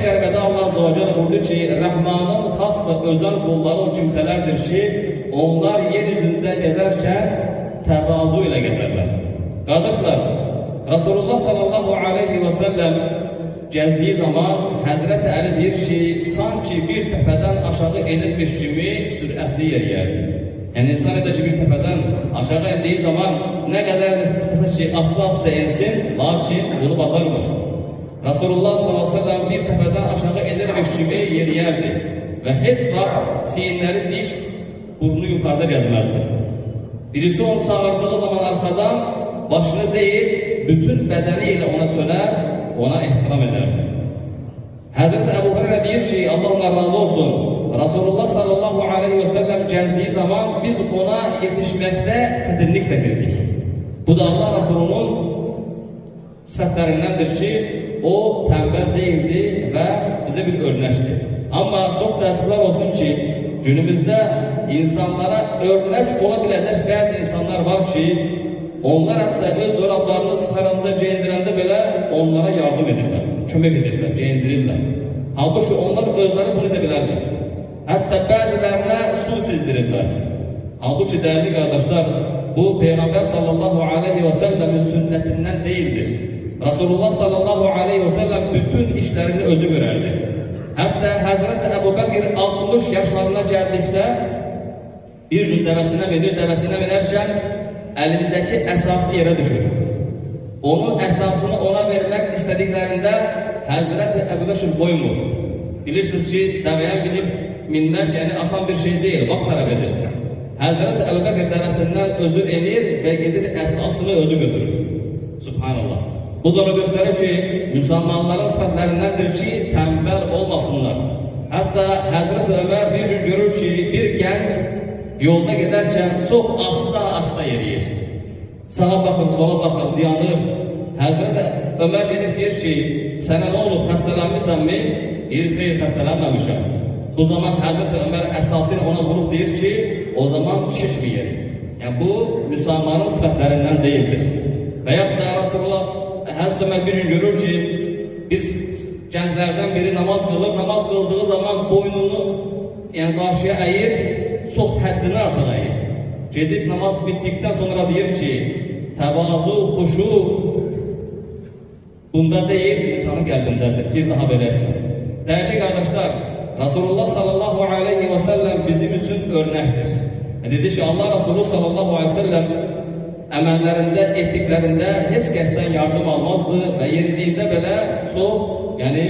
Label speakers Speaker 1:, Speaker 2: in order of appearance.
Speaker 1: Kərimdə Allah Azze ve Celle buyurdu ki, Rəhmanın xas və özəl qulları o kimsələrdir ki, onlar yeryüzündə gəzərkən təvazu ilə gəzərlər. Qardaşlar, Resulullah sallallahu aleyhi ve sellem gəzdiyi zaman Həzrəti Əli deyir ki, sanki bir təpədən aşağı edilmiş kimi sürətli yeriyərdi. Yəni insan edir ki, bir təpədən aşağı indiği zaman nə qədər istəsə ki, asla insin, lakin bunu bacarmır. Resulullah sallallahu aleyhi ve sellem bir təpədən aşağı edilmiş kimi yeriyərdi və heç vaxt siyinləri dik, burnu yuxarıda gəzməzdi. Birisi onu çağırdığı zaman arxadan başını deyil, bütün bədəni ilə ona çöner, ona ehtiram ederdi. Hazreti Ebu Hureyre deyir ki, Allah ona razı olsun, Resulullah sallallahu aleyhi ve sellem gəzdiği zaman biz ona yetişməkdə çətinlik çəkirdik. Bu da Allah Resulunun sifətlərindəndir ki, o tənbəl değildi və bizə bir örnəkdir. Amma çox təəssüflər olsun ki, günümüzdə insanlara örnek ola biləcək bəzi insanlar var ki, onlar hətta öz dolablarını çıxaranda, geyindirəndə belə onlara yardım edirlər, kömək edirlər, geyindirirlər. Halbuki onlar özləri bunu edə bilərlər. Hətta bəzilərinə su sizdirirlər. Halbuki değerli kardeşler, bu Peygamber sallallahu aleyhi ve sellemin sünnetinden değildir. Resulullah sallallahu aleyhi ve sellem bütün işlerini özü görərdi. Hətta Hazreti Ebu Bekir 60 yaşlarına gəldikdə bir gün dəvəsinə minərkən əlindəki əsası yerə düşür. Onun əsasını ona vermək istədiklərində Hazreti Ebu Bekir qoymur. Bilirsiniz ki, dəvəyə minmək yəni asan bir şey deyil, vaxt tələb edir. Hazreti Ebu Bekir dəvəsindən özü enir və gedir əsasını özü götürür. Subhanallah. Bu da onu göstərir ki, müsəlmanların sifətlərindəndir ki, tənbəl olmasınlar. Hətta Hazreti Ömer bir gün görür ki, bir gənc yolda gedərkən çox asta yeriyir. Sağa baxır, sola baxır, dayanır. Hazreti Ömer gedib deyir ki, sənə nə olub, xəstələnmirsən mi? Deyir, xeyr, xəstələnməmişəm. Bu zaman Hazreti Ömer əsasını ona vurub deyir ki, o zaman şişməyir. Yəni bu, müsəlmanın sifətlərindən deyildir. Və yaxud da Resulullah, Hazreti Ömer bir gün görür ki, bir gənclərdən biri namaz qılır, namaz qıldığı zaman boynunu yəni qarşıya əyir, çox həddini artıq əyir. Gedib namaz bitdikdən sonra deyir ki, təvazu, xuşu bunda deyil, insanın qəlbindədir. Bir daha belə etmə. Dəyərli qardaşlar, Resulullah sallallahu aleyhi ve sellem bizim üçün örnəkdir. Dedi ki, Allah Resulü sallallahu aleyhi ve sellem əməllərində, etdiklərində heç kəsdən yardım almazdı və yeridiyində belə çox, yəni